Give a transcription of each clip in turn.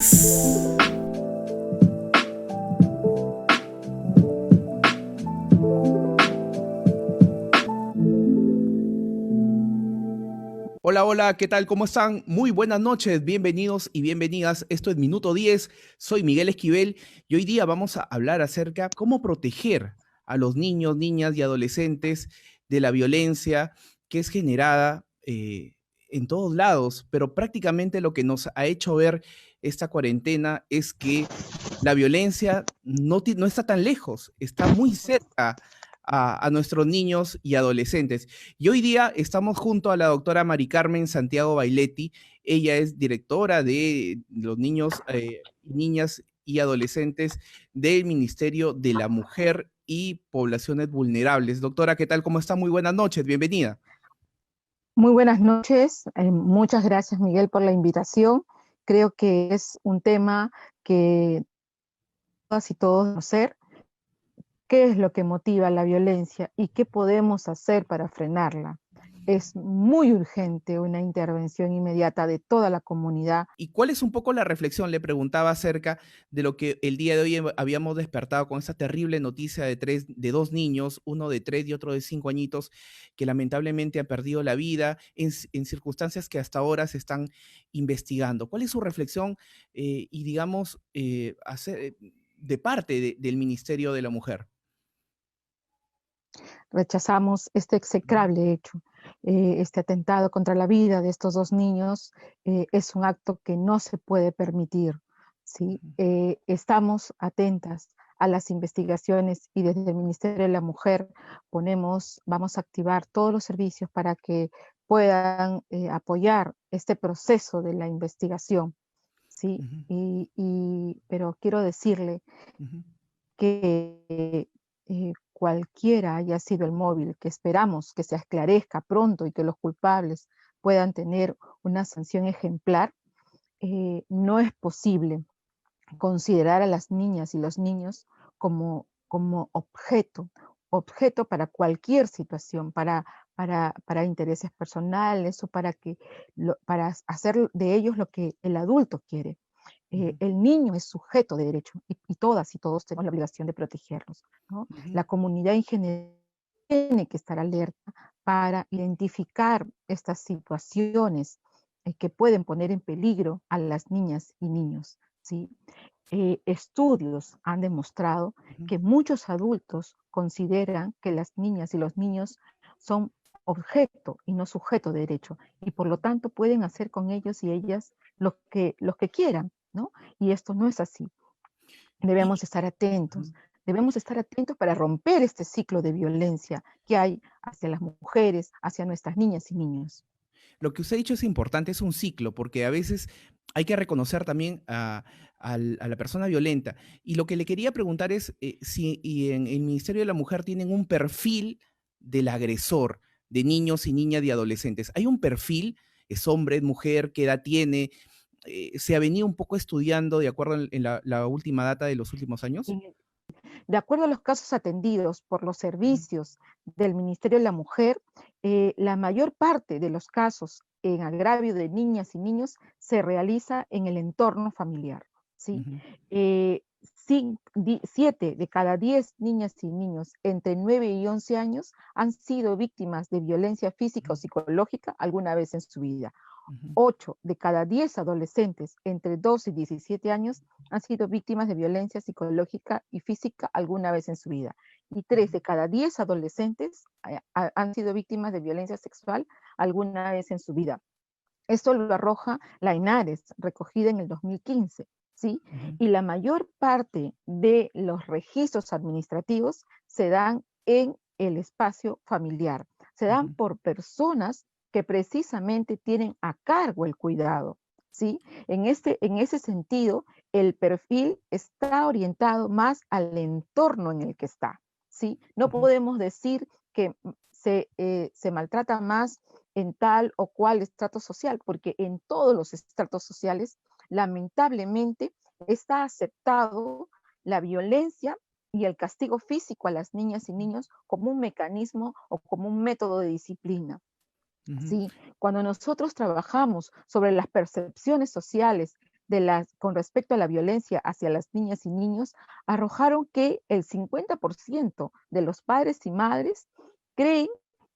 Hola, hola, ¿qué tal? ¿Cómo están? Muy buenas noches, bienvenidos y bienvenidas. Esto es Minuto 10. Soy Miguel Esquivel y hoy día vamos a hablar acerca de cómo proteger a los niños, niñas y adolescentes de la violencia que es generada en todos lados, pero prácticamente lo que nos ha hecho ver esta cuarentena es que la violencia no está tan lejos, está muy cerca a nuestros niños y adolescentes. Y hoy día estamos junto a la doctora Mari Carmen Santiago Bailetti. Ella es directora de los niños, niñas y adolescentes del Ministerio de la Mujer y Poblaciones Vulnerables. Doctora, ¿qué tal? ¿Cómo está? Muy buenas noches, bienvenida. Muy buenas noches. Muchas gracias, Miguel, por la invitación. Creo que es un tema que todas y todos conocer. ¿Qué es lo que motiva la violencia y qué podemos hacer para frenarla? Es muy urgente una intervención inmediata de toda la comunidad. ¿Y cuál es un poco la reflexión? Le preguntaba acerca de lo que el día de hoy habíamos despertado con esta terrible noticia de dos niños, uno de 3 y otro de 5 añitos, que lamentablemente han perdido la vida en circunstancias que hasta ahora se están investigando. ¿Cuál es su reflexión y, digamos, de parte del Ministerio de la Mujer? Rechazamos este execrable hecho. Este atentado contra la vida de estos dos niños es un acto que no se puede permitir. ¿Sí? Estamos atentas a las investigaciones y desde el Ministerio de la Mujer vamos a activar todos los servicios para que puedan apoyar este proceso de la investigación. ¿Sí? Ujú, Pero quiero decirle ujú, que cualquiera haya sido el móvil, que esperamos que se esclarezca pronto y que los culpables puedan tener una sanción ejemplar, no es posible considerar a las niñas y los niños como objeto para cualquier situación, para intereses personales o para hacer de ellos lo que el adulto quiere. ujú, El niño es sujeto de derecho y todas y todos tenemos la obligación de protegerlos, ¿no? ujú. La comunidad en general tiene que estar alerta para identificar estas situaciones que pueden poner en peligro a las niñas y niños, ¿sí? Estudios han demostrado Ujú. que muchos adultos consideran que las niñas y los niños son objeto y no sujeto de derecho, y por lo tanto pueden hacer con ellos y ellas lo que quieran, ¿no? Y esto no es así. Y, Debemos ujú. debemos estar atentos para romper este ciclo de violencia que hay hacia las mujeres, hacia nuestras niñas y niños. Lo que usted ha dicho es importante, es un ciclo, porque a veces hay que reconocer también a la persona violenta. Y lo que le quería preguntar es si en el Ministerio de la Mujer tienen un perfil del agresor de niños y niñas y adolescentes. ¿Hay un perfil? ¿Es hombre, es mujer? ¿Qué edad tiene? ¿Se ha venido un poco estudiando de acuerdo en la última data de los últimos años? Y de acuerdo a los casos atendidos por los Ujú, servicios del Ministerio de la Mujer, la mayor parte de los casos en agravio de niñas y niños se realiza en el entorno familiar, ¿sí? ujú, 7 de cada 10 niñas y niños entre 9 y 11 años han sido víctimas de violencia física o psicológica alguna vez en su vida. ujú, 8 de cada 10 adolescentes entre 12 y 17 años han sido víctimas de violencia psicológica y física alguna vez en su vida. Y 3 ujú, de cada 10 adolescentes han sido víctimas de violencia sexual alguna vez en su vida. Esto lo arroja la INARES, recogida en el 2015, ¿sí? ujú, Y la mayor parte de los registros administrativos se dan en el espacio familiar. Se dan ujú, por personas que precisamente tienen a cargo el cuidado, ¿sí? En ese sentido, el perfil está orientado más al entorno en el que está, ¿sí? No ujú. podemos decir que se maltrata más en tal o cual estrato social, porque en todos los estratos sociales, lamentablemente, está aceptado la violencia y el castigo físico a las niñas y niños como un mecanismo o como un método de disciplina. Ujú. ¿Sí? Cuando nosotros trabajamos sobre las percepciones sociales con respecto a la violencia hacia las niñas y niños arrojaron que el 50% de los padres y madres creen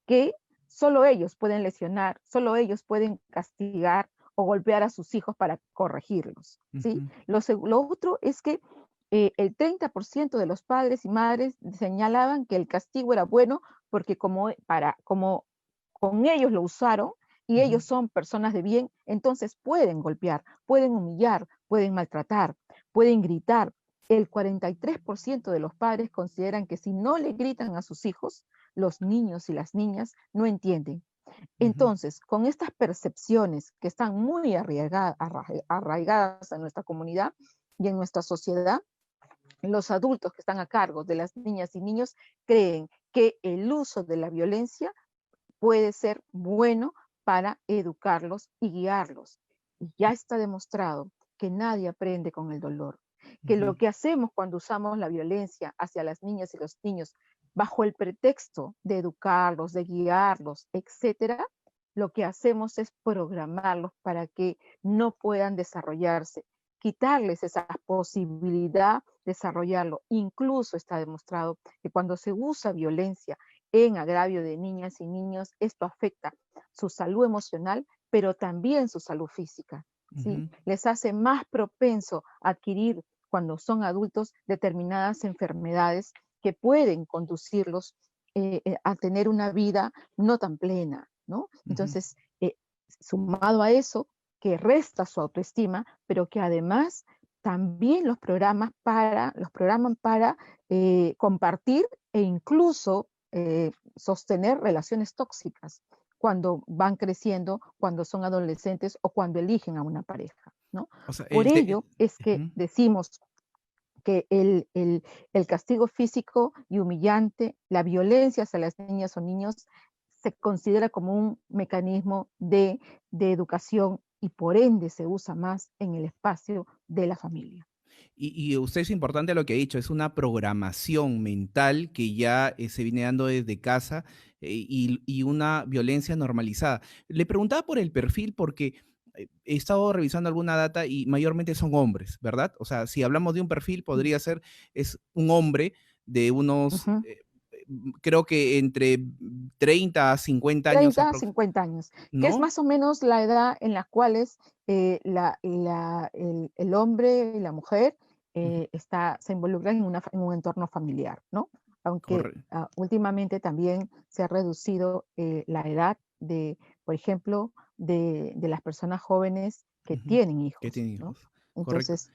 que solo ellos pueden lesionar, solo ellos pueden castigar o golpear a sus hijos para corregirlos, ¿sí? Ujú, Lo otro es que el 30% de los padres y madres señalaban que el castigo era bueno porque como con ellos lo usaron y ujú, ellos son personas de bien, entonces pueden golpear, pueden humillar, pueden maltratar, pueden gritar. El 43% de los padres consideran que si no le gritan a sus hijos, los niños y las niñas no entienden. ujú, Entonces, con estas percepciones que están muy arraigadas en nuestra comunidad y en nuestra sociedad, los adultos que están a cargo de las niñas y niños creen que el uso de la violencia puede ser bueno para educarlos y guiarlos. Y ya está demostrado que nadie aprende con el dolor, que ujú, lo que hacemos cuando usamos la violencia hacia las niñas y los niños bajo el pretexto de educarlos, de guiarlos, etcétera, lo que hacemos es programarlos para que no puedan desarrollarse, quitarles esa posibilidad de desarrollarlo. Incluso está demostrado que cuando se usa violencia en agravio de niñas y niños, esto afecta su salud emocional, pero también su salud física, ¿sí? ujú. Les hace más propenso a adquirir cuando son adultos determinadas enfermedades que pueden conducirlos a tener una vida no tan plena, ¿no? Ujú. Entonces, sumado a eso, que resta su autoestima, pero que además también los programan para compartir e incluso sostener relaciones tóxicas cuando van creciendo, cuando son adolescentes o cuando eligen a una pareja, ¿no? O sea, Por ello es que ujú. decimos que el castigo físico y humillante, la violencia hacia las niñas o niños, se considera como un mecanismo de educación y por ende se usa más en el espacio de la familia. Y usted es importante lo que ha dicho, es una programación mental que ya se viene dando desde casa y una violencia normalizada. Le preguntaba por el perfil porque he estado revisando alguna data y mayormente son hombres, ¿verdad? O sea, si hablamos de un perfil, podría ser, es un hombre de unos, Ujú. creo que entre 30 a 50 años, 30 a 50 años, que es ¿no? más o menos la edad en la cuales el hombre y la mujer Ujú, se involucran en un entorno familiar, ¿no? Aunque correcto. últimamente también se ha reducido la edad de, por ejemplo, de las personas jóvenes que Ujú, tienen que hijos, tiene ¿no? hijos, correcto. Entonces,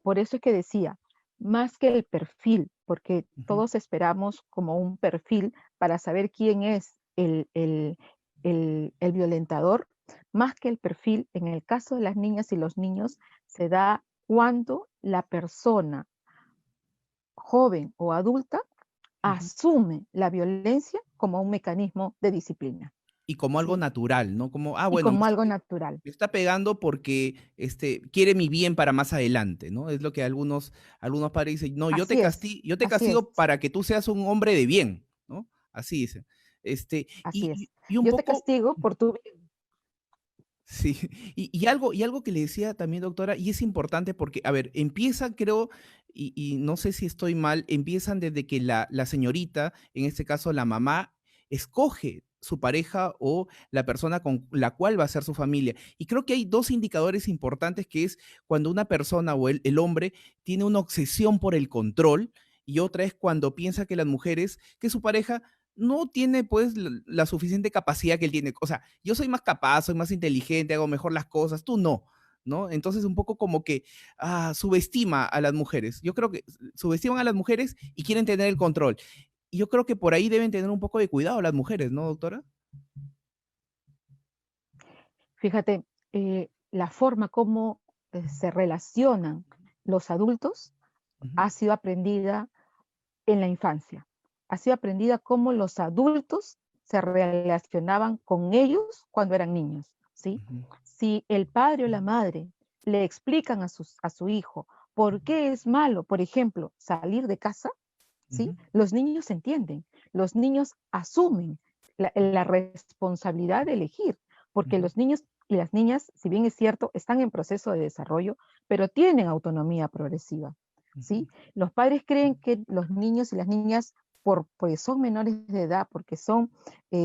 por eso es que decía, más que el perfil, porque Ujú, todos esperamos como un perfil para saber quién es el violentador, más que el perfil, en el caso de las niñas y los niños, se da cuando la persona joven o adulta ujú. asume la violencia como un mecanismo de disciplina, Y como algo ¿sí? natural, ¿no? Como, Y bueno, como algo natural. me está pegando porque quiere mi bien para más adelante, ¿no? Es lo que algunos padres dicen, no, yo te así es, castigo para que tú seas un hombre de bien, ¿no? Así dicen. Este, así y, es. y un Yo te poco, castigo por tu bien. sí, y algo que le decía también, doctora, y es importante porque, a ver, empieza, creo, y no sé si estoy mal, empiezan desde que la señorita, en este caso la mamá, escoge su pareja o la persona con la cual va a ser su familia. Y creo que hay dos indicadores importantes que es cuando una persona o el hombre tiene una obsesión por el control y otra es cuando piensa que las mujeres, que su pareja no tiene pues la suficiente capacidad que él tiene. O sea, yo soy más capaz, soy más inteligente, hago mejor las cosas, tú no, ¿no? Entonces un poco como que subestima a las mujeres. Yo creo que subestiman a las mujeres y quieren tener el control. Y yo creo que por ahí deben tener un poco de cuidado las mujeres, ¿no, doctora? Fíjate, la forma como se relacionan los adultos Ujú, ha sido aprendida en la infancia. Ha sido aprendida cómo los adultos se relacionaban con ellos cuando eran niños, ¿sí? ujú, Si el padre o la madre le explican a su hijo por qué es malo, por ejemplo, salir de casa, ¿sí? ujú, Los niños entienden, los niños asumen la responsabilidad de elegir, porque ujú, los niños y las niñas, si bien es cierto, están en proceso de desarrollo, pero tienen autonomía progresiva, Ujú. ¿sí? Los padres creen que los niños y las niñas, porque son menores de edad, porque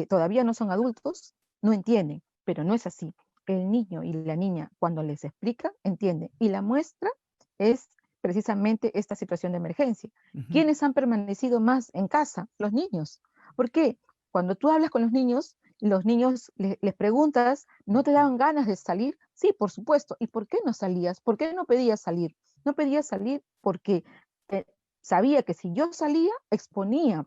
todavía no son adultos, no entienden, pero no es así. El niño y la niña, cuando les explica, entienden. Y la muestra es precisamente esta situación de emergencia. Ujú. ¿Quiénes han permanecido más en casa? Los niños. ¿Por qué? Cuando tú hablas con los niños les preguntas, ¿no te daban ganas de salir? Sí, por supuesto. ¿Y por qué no salías? ¿Por qué no pedías salir? No pedía salir porque eh, sabía que si yo salía, exponía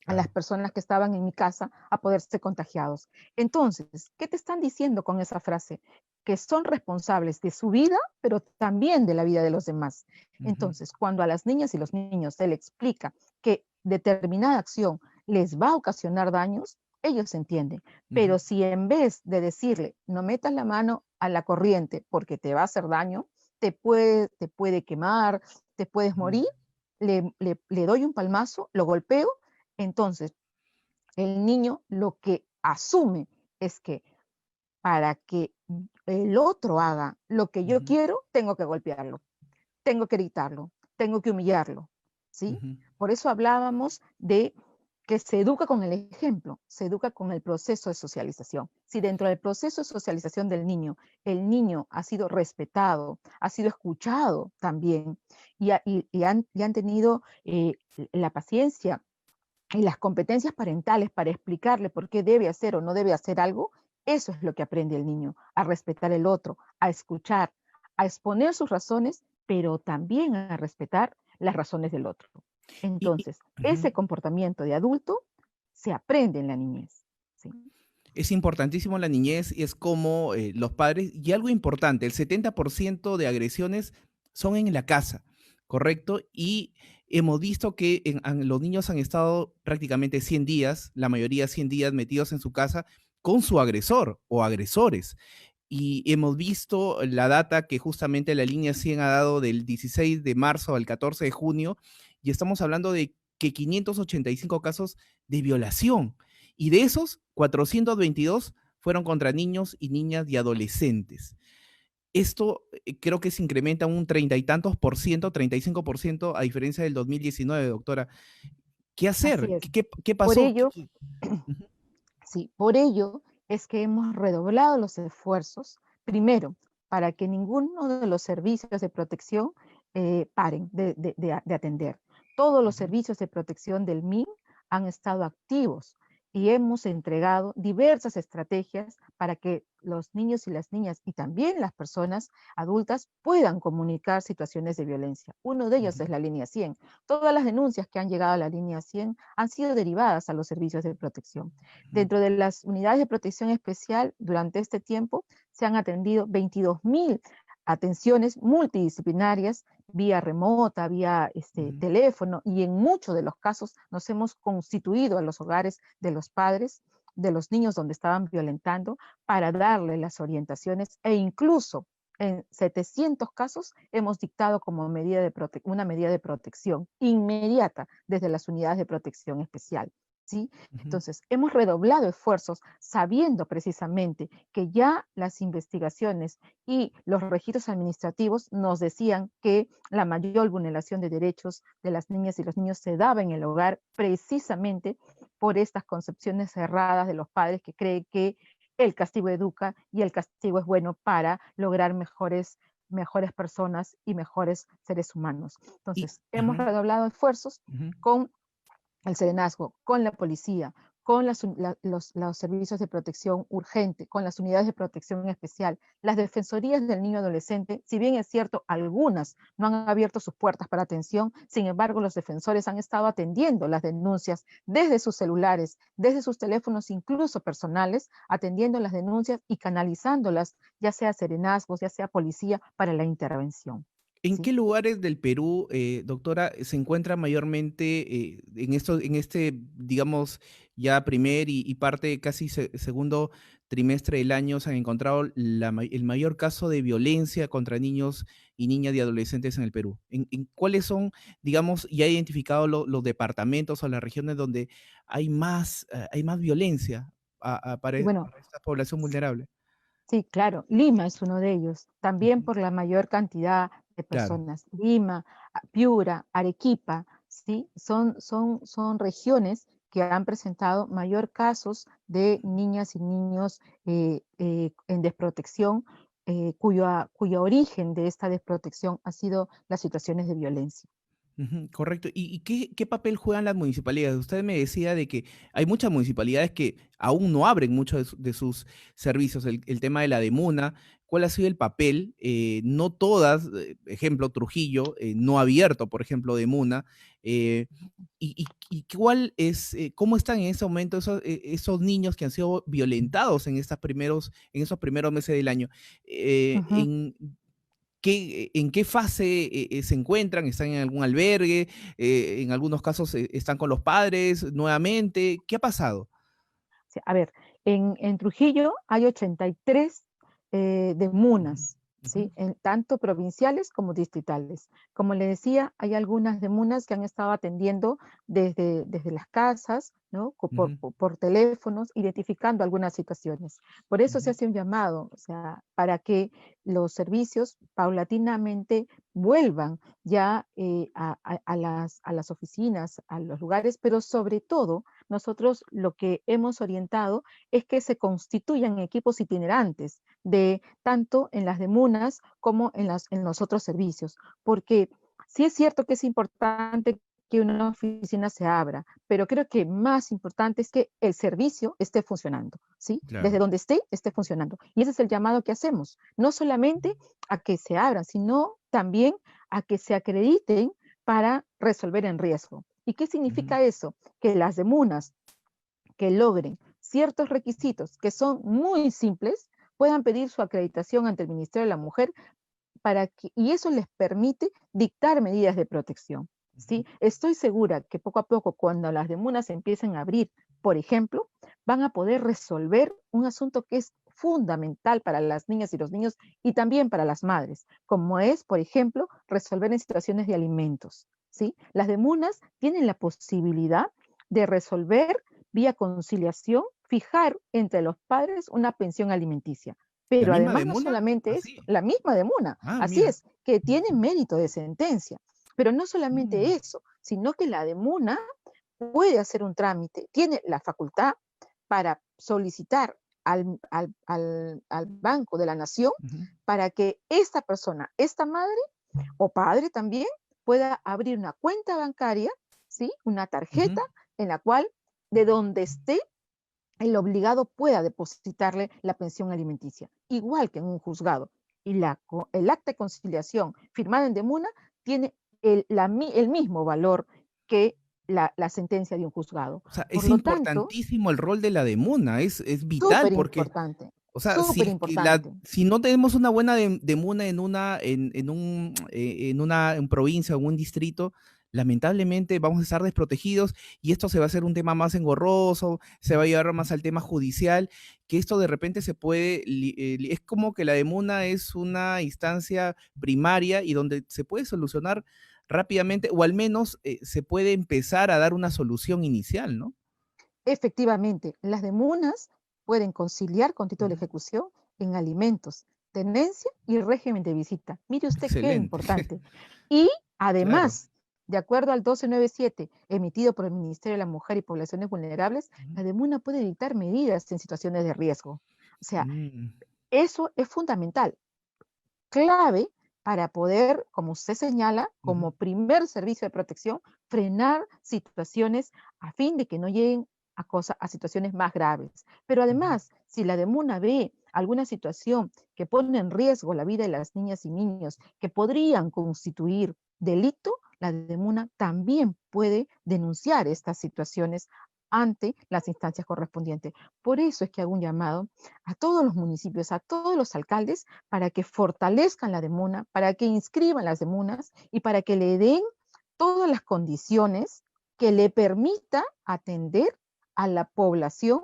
a las Claro. personas que estaban en mi casa a poderse contagiados. Entonces, ¿qué te están diciendo con esa frase? Que son responsables de su vida, pero también de la vida de los demás. Ujú. Entonces, cuando a las niñas y los niños se les explica que determinada acción les va a ocasionar daños, ellos entienden. Ujú. Pero si en vez de decirle, no metas la mano a la corriente porque te va a hacer daño, te puede quemar, te puedes Ujú. morir, le doy un palmazo, lo golpeo, entonces el niño lo que asume es que para que el otro haga lo que yo Ujú. quiero, tengo que golpearlo, tengo que gritarlo, tengo que humillarlo, ¿sí? Ujú. Por eso hablábamos de que se educa con el ejemplo, se educa con el proceso de socialización. Si dentro del proceso de socialización del niño, el niño ha sido respetado, ha sido escuchado también y han tenido la paciencia y las competencias parentales para explicarle por qué debe hacer o no debe hacer algo, eso es lo que aprende el niño, a respetar el otro, a escuchar, a exponer sus razones, pero también a respetar las razones del otro. Entonces, Ujú. ese comportamiento de adulto se aprende en la niñez. ¿Sí? Es importantísimo la niñez y es como los padres, y algo importante, el 70% de agresiones son en la casa, ¿correcto? Y hemos visto que los niños han estado prácticamente 100 días, la mayoría 100 días metidos en su casa con su agresor o agresores. Y hemos visto la data que justamente la línea 100 ha dado del 16 de marzo al 14 de junio, y estamos hablando de que 585 casos de violación. Y de esos, 422 fueron contra niños y niñas y adolescentes. Esto creo que se incrementa un 30 y tantos por ciento, 35% a diferencia del 2019, doctora. ¿Qué Así hacer? es. ¿Qué Por pasó? ello, Ujú. sí, por ello es que hemos redoblado los esfuerzos, primero, para que ninguno de los servicios de protección paren de atender. Todos los Ujú. servicios de protección del MIN han estado activos y hemos entregado diversas estrategias para que los niños y las niñas y también las personas adultas puedan comunicar situaciones de violencia. Uno de ellos Ujú. es la línea 100. Todas las denuncias que han llegado a la línea 100 han sido derivadas a los servicios de protección. Ujú. Dentro de las unidades de protección especial, durante este tiempo se han atendido 22.000 atenciones multidisciplinarias vía remota, vía Ujú. teléfono, y en muchos de los casos nos hemos constituido a los hogares de los padres, de los niños donde estaban violentando, para darle las orientaciones e incluso en 700 casos hemos dictado como una medida de protección inmediata desde las unidades de protección especial. ¿Sí? Ujú. Entonces, hemos redoblado esfuerzos sabiendo precisamente que ya las investigaciones y los registros administrativos nos decían que la mayor vulneración de derechos de las niñas y los niños se daba en el hogar precisamente por estas concepciones erradas de los padres que creen que el castigo educa y el castigo es bueno para lograr mejores personas y mejores seres humanos. Y, Entonces, hemos ajá. redoblado esfuerzos Ujú. con el serenazgo, con la policía, con los servicios de protección urgente, con las unidades de protección especial, las defensorías del niño adolescente, si bien es cierto, algunas no han abierto sus puertas para atención, sin embargo, los defensores han estado atendiendo las denuncias desde sus celulares, desde sus teléfonos, incluso personales, atendiendo las denuncias y canalizándolas, ya sea serenazgos, ya sea policía, para la intervención. ¿En ¿Sí? qué lugares del Perú, doctora, se encuentra mayormente en este, digamos, ya primer y parte casi segundo trimestre del año se han encontrado el mayor caso de violencia contra niños y niñas y adolescentes en el Perú? ¿En cuáles son, digamos, ya identificado los departamentos o las regiones donde hay más violencia para Bueno, esta población vulnerable? Sí, claro, Lima es uno de ellos, también Ujú. por la mayor cantidad de Claro. personas. Lima, Piura, Arequipa, ¿sí? Son regiones que han presentado mayor casos de niñas y niños en desprotección, cuyo origen de esta desprotección ha sido las situaciones de violencia. Ujú, correcto. ¿Y qué papel juegan las municipalidades? Usted me decía de que hay muchas municipalidades que aún no abren muchos de sus servicios. El tema de la demuna, ¿cuál ha sido el papel? No todas, ejemplo, Trujillo, no ha abierto, por ejemplo, demuna. eh, y cuál es, cómo están en ese momento esos niños que han sido violentados en esos primeros meses del año? Ujú. ¿En qué fase se encuentran? ¿Están en algún albergue? En algunos casos están con los padres nuevamente. ¿Qué ha pasado? Sí, a ver, en Trujillo hay 83 de Ujú, MUNAS, ujú, ¿sí? Tanto provinciales como distritales. Como le decía, hay algunas de MUNAS que han estado atendiendo desde las casas, ¿no? ujú, Por teléfonos, identificando algunas situaciones. Por eso se ujú, hace un llamado, o sea, para que los servicios paulatinamente vuelvan ya a las oficinas, a los lugares, pero sobre todo nosotros lo que hemos orientado es que se constituyan equipos itinerantes de tanto en las demunas como en los otros servicios, porque sí es cierto que es importante que una oficina se abra, pero creo que más importante es que el servicio esté funcionando, ¿sí? Desde claro. donde esté funcionando. Y ese es el llamado que hacemos, no solamente a que se abran, sino también a que se acrediten para resolver en riesgo. ¿Y qué Ujú, significa eso? Que las demunas que logren ciertos requisitos que son muy simples puedan pedir su acreditación ante el Ministerio de la Mujer y eso les permite dictar medidas de protección. ujú, ¿Sí? Estoy segura que poco a poco, cuando las demunas empiecen a abrir, por ejemplo, van a poder resolver un asunto que es fundamental para las niñas y los niños y también para las madres, como es, por ejemplo, resolver en situaciones de alimentos. ¿Sí? Las demunas tienen la posibilidad de resolver vía conciliación, fijar entre los padres una pensión alimenticia. ¿La Pero misma además no demuna? solamente esto, Así. la misma de Muna, Ah, así mira. es, que tiene mérito de sentencia. Pero no Mm, solamente eso, sino que la de Muna puede hacer un trámite, tiene la facultad para solicitar al Banco de la Nación ujú, para que esta persona, esta madre o padre también, pueda abrir una cuenta bancaria, ¿sí? Una ujú, tarjeta en la cual, de donde esté, el obligado pueda depositarle la pensión alimenticia, igual que en un juzgado. Y el acta de conciliación firmada en demuna tiene el mismo valor que la sentencia de un juzgado. o sea, Por es lo tanto, importantísimo el rol de la demuna, es vital súper porque, importante, o sea, si súper es que la, importante. si no tenemos una buena demuna en provincia o en un distrito, lamentablemente vamos a estar desprotegidos y esto se va a hacer un tema más engorroso, se va a llevar más al tema judicial, que esto de repente se puede, es como que la demuna es una instancia primaria y donde se puede solucionar rápidamente, o al menos se puede empezar a dar una solución inicial, ¿no? Efectivamente, las demunas pueden conciliar con título de Ujú. ejecución en alimentos, tenencia y régimen de visita. Mire usted qué Excelente, importante. Y claro. además, de acuerdo al 1297 emitido por el Ministerio de la Mujer y Poblaciones Vulnerables, Ujú. la demuna puede dictar medidas en situaciones de riesgo. O sea, Mm, eso es fundamental, clave para poder, como usted señala, ujú, como primer servicio de protección, frenar situaciones a fin de que no lleguen a situaciones más graves. Pero ujú, además, si la DEMUNA ve alguna situación que pone en riesgo la vida de las niñas y niños que podrían constituir delito, la DEMUNA también puede denunciar estas situaciones ante las instancias correspondientes. Por eso es que hago un llamado a todos los municipios, a todos los alcaldes, para que fortalezcan la demuna, para que inscriban las demunas y para que le den todas las condiciones que le permita atender a la población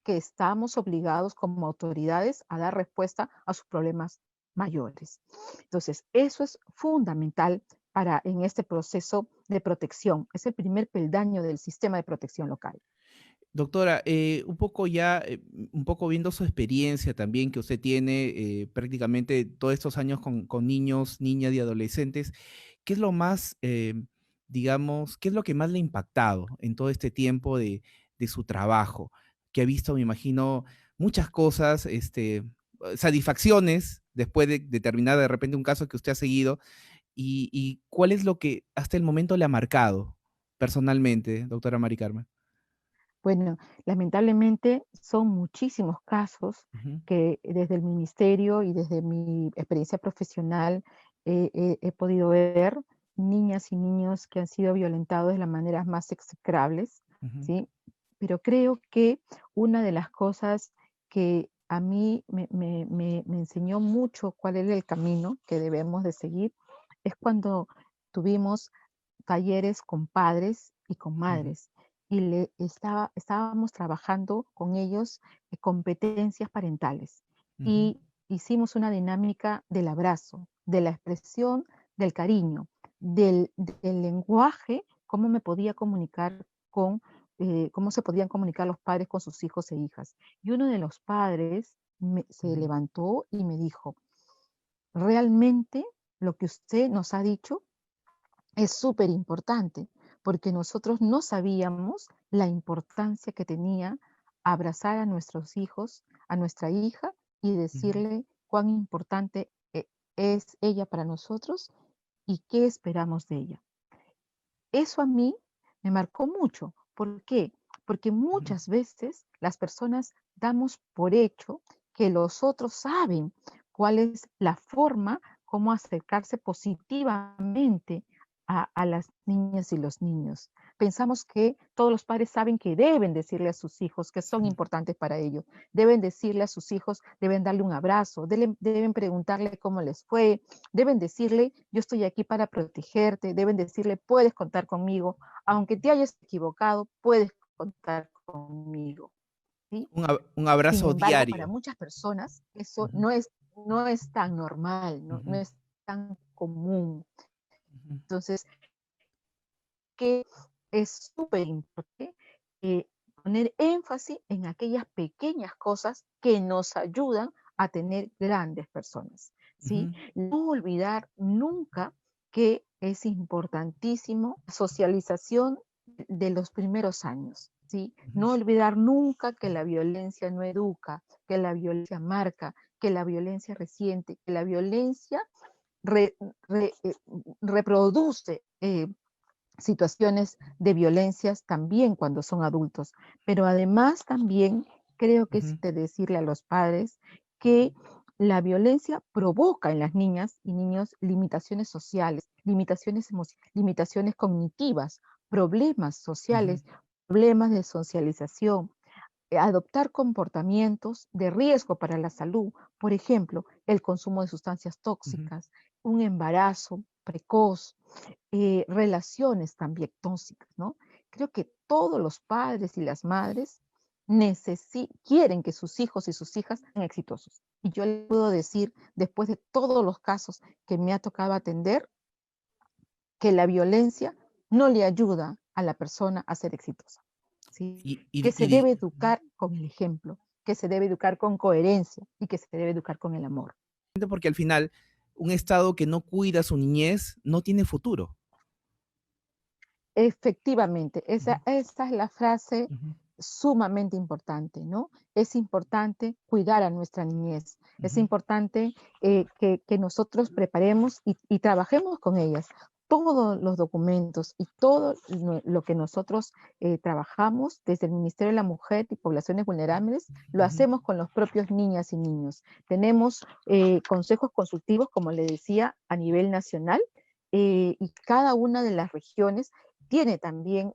que estamos obligados como autoridades a dar respuesta a sus problemas mayores. Entonces, eso es fundamental para en este proceso de protección. Es el primer peldaño del sistema de protección local. Doctora, un poco ya, un poco viendo su experiencia también que usted tiene prácticamente todos estos años con niños, niñas y adolescentes, ¿qué es lo más, digamos, qué es lo que más le ha impactado en todo este tiempo de su trabajo? Que ha visto, me imagino, muchas cosas, satisfacciones después de terminar de repente un caso que usted ha seguido, y ¿cuál es lo que hasta el momento le ha marcado personalmente, doctora Mari Carmen? Bueno, lamentablemente son muchísimos casos Ujú, que desde el ministerio y desde mi experiencia profesional he podido ver niñas y niños que han sido violentados de las maneras más execrables, ujú. ¿sí? Pero creo que una de las cosas que a mí me enseñó mucho cuál era el camino que debemos de seguir es cuando tuvimos talleres con padres y con Ujú, madres y estábamos trabajando con ellos competencias parentales ujú, y hicimos una dinámica del abrazo, de la expresión del cariño, del lenguaje, cómo me podía comunicar con, cómo se podían comunicar los padres con sus hijos e hijas. Y uno de los padres se ujú, levantó y me dijo, realmente lo que usted nos ha dicho es súper importante, porque nosotros no sabíamos la importancia que tenía abrazar a nuestros hijos, a nuestra hija, y ujú, decirle cuán importante es ella para nosotros y qué esperamos de ella. Eso a mí me marcó mucho. ¿Por qué? Porque ujú, muchas veces las personas damos por hecho que los otros saben cuál es la forma, cómo acercarse positivamente a las niñas y los niños. Pensamos que todos los padres saben que deben decirle a sus hijos que son ujú. importantes para ellos. Deben decirle a sus hijos, deben darle un abrazo, deben preguntarle cómo les fue, deben decirle, yo estoy aquí para protegerte, deben decirle, puedes contar conmigo, aunque te hayas equivocado, puedes contar conmigo, ¿sí? Un Sin abrazo embargo, para diario. muchas personas eso Ujú, no es tan normal, no ujú, es tan común. ujú, Entonces, que es súper importante poner énfasis en aquellas pequeñas cosas que nos ayudan a tener grandes personas, ¿sí? ujú, No olvidar nunca que es importantísimo la socialización de los primeros años, ¿sí? ujú, No olvidar nunca que la violencia no educa, que la violencia marca, que la violencia resiente, que la violencia re- re- eh, reproduce situaciones de violencias también cuando son adultos. Pero además también creo que es ujú, de decirle a los padres que la violencia provoca en las niñas y niños limitaciones sociales, limitaciones emocionales, limitaciones cognitivas, problemas ujú, sociales, problemas de socialización, adoptar comportamientos de riesgo para la salud, por ejemplo, el consumo de sustancias ujú. tóxicas, un embarazo precoz, relaciones también tóxicas, ¿no? Creo que todos los padres y las madres quieren que sus hijos y sus hijas sean exitosos. Y yo le puedo decir, después de todos los casos que me ha tocado atender, que la violencia no le ayuda a la persona a ser exitosa, ¿sí? Y, Que y- se y debe di- educar con el ejemplo, que se debe educar con coherencia y que se debe educar con el amor. Porque al final, un Estado que no cuida a su niñez no tiene futuro. Efectivamente, Ujú, esa es la frase ujú, sumamente importante, ¿no? Es importante cuidar a nuestra niñez, es ujú, importante que nosotros preparemos y trabajemos con ellas todos los documentos y todo lo que nosotros trabajamos desde el Ministerio de la Mujer y Poblaciones Vulnerables, lo ujú, hacemos con los propios niñas y niños. Tenemos consejos consultivos, como le decía, a nivel nacional, y cada una de las regiones tiene también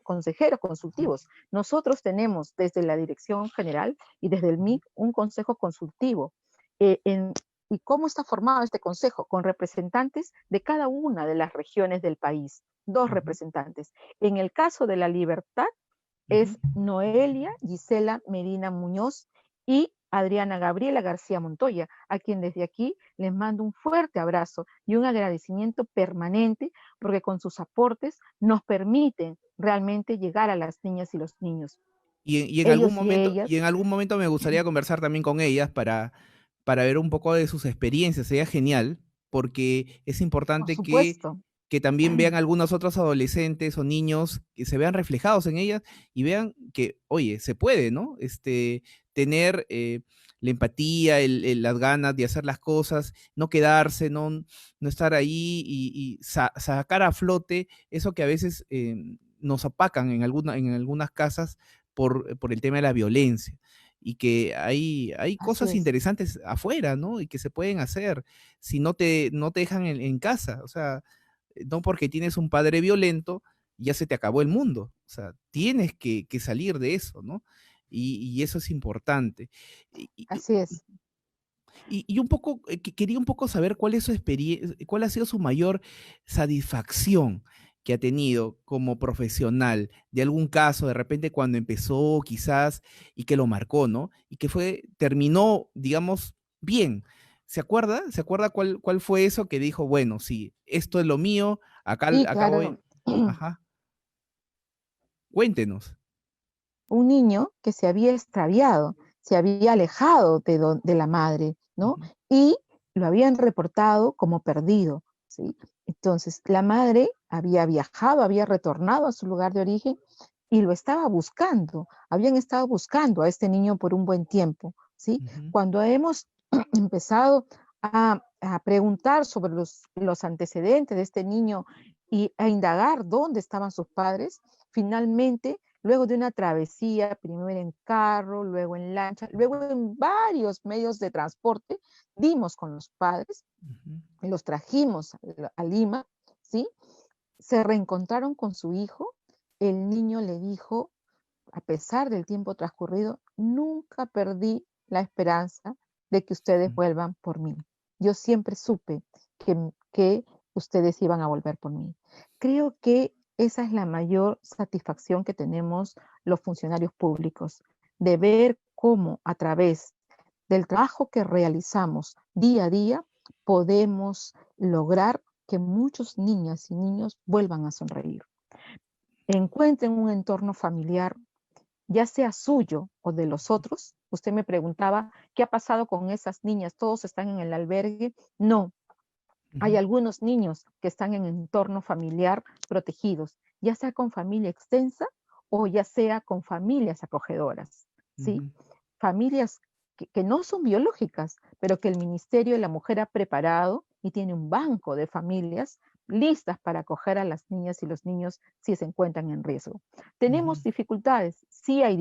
consejeros consultivos. Nosotros tenemos desde la Dirección General y desde el MIC un consejo consultivo. eh, en- ¿Y cómo está formado este consejo? Con representantes de cada una de las regiones del país, dos ujú, representantes. En el caso de la libertad ujú, es Noelia Gisela Medina Muñoz y Adriana Gabriela García Montoya, a quien desde aquí les mando un fuerte abrazo y un agradecimiento permanente porque con sus aportes nos permiten realmente llegar a las niñas y los niños. Ellos y Y ellas, en algún momento me gustaría conversar también con ellas para ver un poco de sus experiencias. Sería genial, porque es por importante supuesto, que también vean algunos otros adolescentes o niños que se vean reflejados en ellas y vean que, oye, se puede, ¿no? Tener la empatía, las ganas de hacer las cosas, no quedarse, no estar ahí y sacar a flote eso que a veces nos opacan en algunas casas por el tema de la violencia. Y que hay así cosas es, interesantes afuera, ¿no? Y que se pueden hacer si no te dejan en casa. O sea, no porque tienes un padre violento, ya se te acabó el mundo. O sea, tienes que salir de eso, ¿no? Y eso es importante. Y, y- así es. y un poco, quería un poco saber cuál es su experiencia, cuál ha sido su mayor satisfacción que ha tenido como profesional de algún caso, de repente cuando empezó quizás y que lo marcó, ¿no? Y que terminó, digamos, bien. ¿Se acuerda? ¿Se acuerda cuál fue eso que dijo, bueno, sí, esto es lo mío, Sí, acá voy, claro. ajá, cuéntenos. Un niño que se había extraviado, se había alejado de la madre, ¿no? Ujú, Y lo habían reportado como perdido, ¿sí? Entonces, la madre había viajado, había retornado a su lugar de origen y lo estaba buscando. Habían estado buscando a este niño por un buen tiempo, ¿sí? ujú, Cuando hemos empezado a preguntar sobre los antecedentes de este niño y a indagar dónde estaban sus padres, finalmente luego de una travesía, primero en carro, luego en lancha, luego en varios medios de transporte, dimos con los padres, ujú, los trajimos a Lima, ¿sí? Se reencontraron con su hijo, el niño le dijo, a pesar del tiempo transcurrido, nunca perdí la esperanza de que ustedes ujú. vuelvan por mí. Yo siempre supe que ustedes iban a volver por mí. Creo que esa es la mayor satisfacción que tenemos los funcionarios públicos, de ver cómo a través del trabajo que realizamos día a día podemos lograr que muchos niñas y niños vuelvan a sonreír, encuentren un entorno familiar ya sea suyo o de los otros. Usted me preguntaba, ¿qué ha pasado con esas niñas? ¿Todos están en el albergue? No, hay Ujú, algunos niños que están en entorno familiar protegidos, ya sea con familia extensa o ya sea con familias acogedoras, ¿sí? ujú, Familias que no son biológicas, pero que el Ministerio de la Mujer ha preparado y tiene un banco de familias listas para acoger a las niñas y los niños si se encuentran en riesgo. ujú. ¿Tenemos dificultades? Sí hay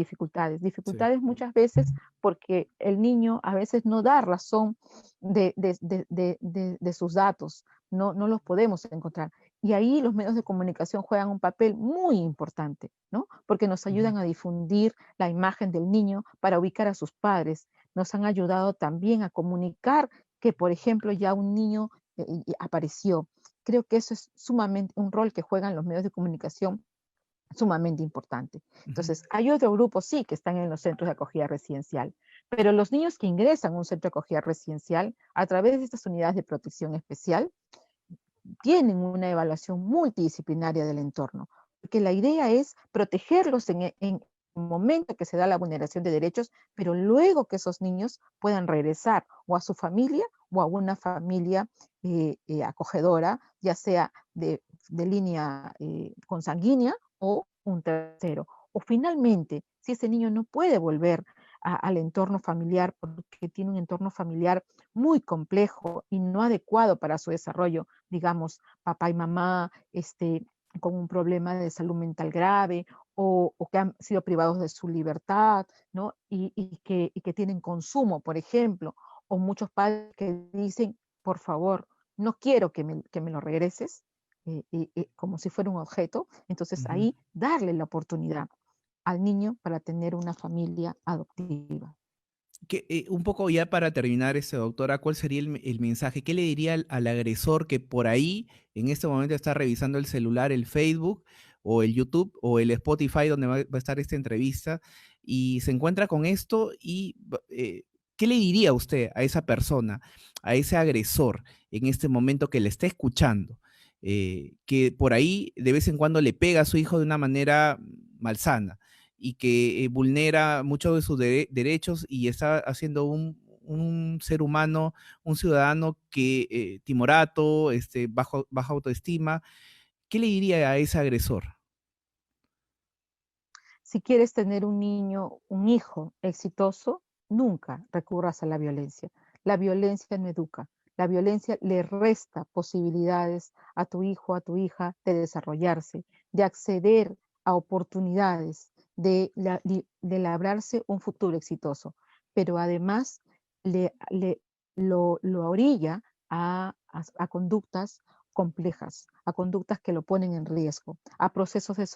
Sí. dificultades muchas veces porque el niño a veces no da razón de sus datos, no los podemos encontrar. Y ahí los medios de comunicación juegan un papel muy importante, ¿no? Porque nos Ujú, ayudan a difundir la imagen del niño para ubicar a sus padres. Nos han ayudado también a comunicar que, por ejemplo, ya un niño apareció. Creo que eso es sumamente un rol que juegan los medios de comunicación sumamente importante. ujú. Entonces, hay otro grupo, sí, que están en los centros de acogida residencial, pero los niños que ingresan a un centro de acogida residencial a través de estas unidades de protección especial tienen una evaluación multidisciplinaria del entorno, porque la idea es protegerlos en el momento que se da la vulneración de derechos, pero luego que esos niños puedan regresar o a su familia o a una familia acogedora, ya sea de línea consanguínea o un tercero. O finalmente, si ese niño no puede volver al entorno familiar porque tiene un entorno familiar muy complejo y no adecuado para su desarrollo, digamos, papá y mamá con un problema de salud mental grave o que han sido privados de su libertad, ¿no? Y que tienen consumo, por ejemplo, o muchos padres que dicen, por favor, no quiero que me lo regreses, como si fuera un objeto, entonces Ujú. ahí darle la oportunidad al niño para tener una familia adoptiva. Un poco ya para terminar, doctora, ¿cuál sería el mensaje? ¿Qué le diría al agresor que por ahí en este momento está revisando el celular, el Facebook o el YouTube o el Spotify donde va a estar esta entrevista y se encuentra con esto y ¿Qué le diría usted a esa persona, a ese agresor en este momento que le está escuchando? Que por ahí de vez en cuando le pega a su hijo de una manera malsana y que vulnera muchos de sus derechos y está haciendo un ser humano, un ciudadano que timorato, baja autoestima. ¿Qué le diría a ese agresor? Si quieres tener un niño, un hijo exitoso, nunca recurras a la violencia. La violencia no educa. La violencia le resta posibilidades a tu hijo, a tu hija de desarrollarse, de acceder a oportunidades, de labrarse un futuro exitoso. Pero además lo orilla a conductas complejas, a conductas que lo ponen en riesgo, a procesos de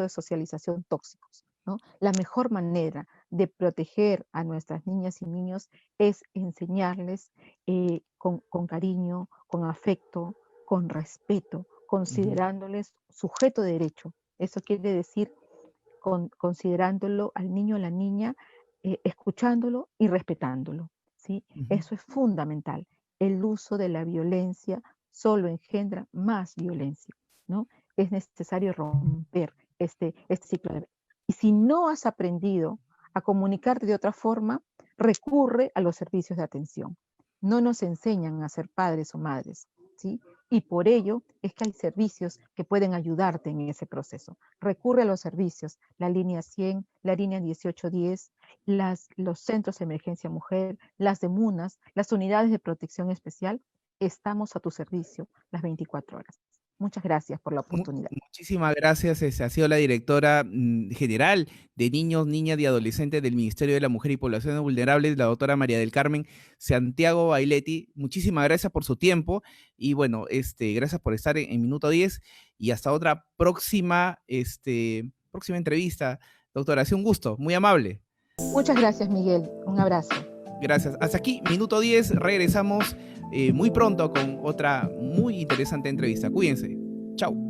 socialización tóxicos, ¿no? La mejor manera de proteger a nuestras niñas y niños es enseñarles con cariño, con afecto, con respeto, Ujú, considerándoles sujeto de derecho. Eso quiere decir considerándolo al niño o la niña, escuchándolo y respetándolo, ¿sí? ujú. Eso es fundamental. El uso de la violencia solo engendra más violencia, ¿no? Es necesario romper este ciclo de... Y si no has aprendido a comunicarte de otra forma, recurre a los servicios de atención. No nos enseñan a ser padres o madres, ¿sí? Y por ello es que hay servicios que pueden ayudarte en ese proceso. Recurre a los servicios, la línea 100, la línea 1810, los centros de emergencia mujer, las demunas, las unidades de protección especial, estamos a tu servicio las 24 horas. Muchas gracias por la oportunidad. Muchísimas gracias. Ha sido la directora general de niños, niñas y adolescentes del Ministerio de la Mujer y Poblaciones Vulnerables, la doctora María del Carmen Santiago Bailetti. Muchísimas gracias por su tiempo y bueno, gracias por estar en Minuto 10 y hasta otra próxima entrevista. Doctora, ha sido un gusto, muy amable. Muchas gracias, Miguel. Un abrazo. Gracias. Hasta aquí, Minuto 10. Regresamos muy pronto con otra muy interesante entrevista. Cuídense. Chao.